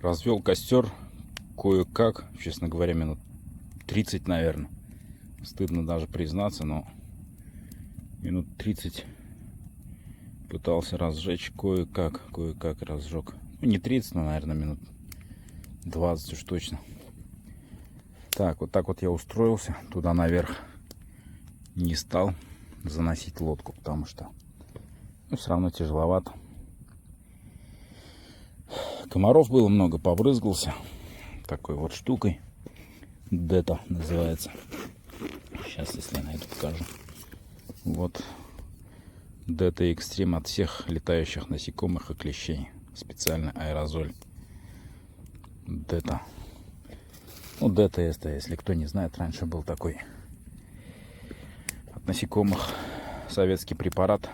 Развел костер кое-как, честно говоря, минут 30, наверное. Стыдно даже признаться, но минут 30 пытался разжечь кое-как разжег. Ну, не 30, но, наверное, минут 20 уж точно. Так вот я устроился туда наверх. Не стал заносить лодку, потому что все равно тяжеловато. Комаров было много, побрызгался такой вот штукой. Дета называется. Сейчас, если я найду, покажу. Вот Дета Экстрим от всех летающих насекомых и клещей. Специальный аэрозоль. Дета. Ну, Дета это, если кто не знает, раньше был такой от насекомых советский препарат.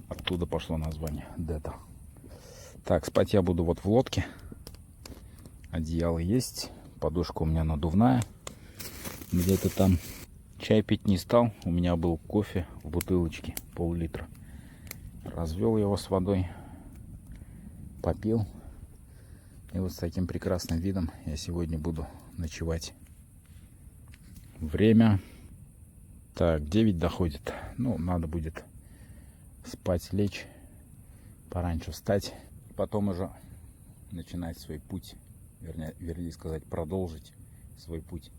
Оттуда пошло название Дета. Так, спать я буду вот в лодке. Одеяло есть. Подушка у меня надувная. Где-то там. Чай пить не стал. У меня был кофе в бутылочке, пол-литра. Развел его с водой. Попил. И вот с таким прекрасным видом я сегодня буду ночевать. Время. Так, 9 доходит. Ну, надо будет спать, лечь. Пораньше встать. Потом уже начинать свой путь. Вернее сказать, продолжить свой путь.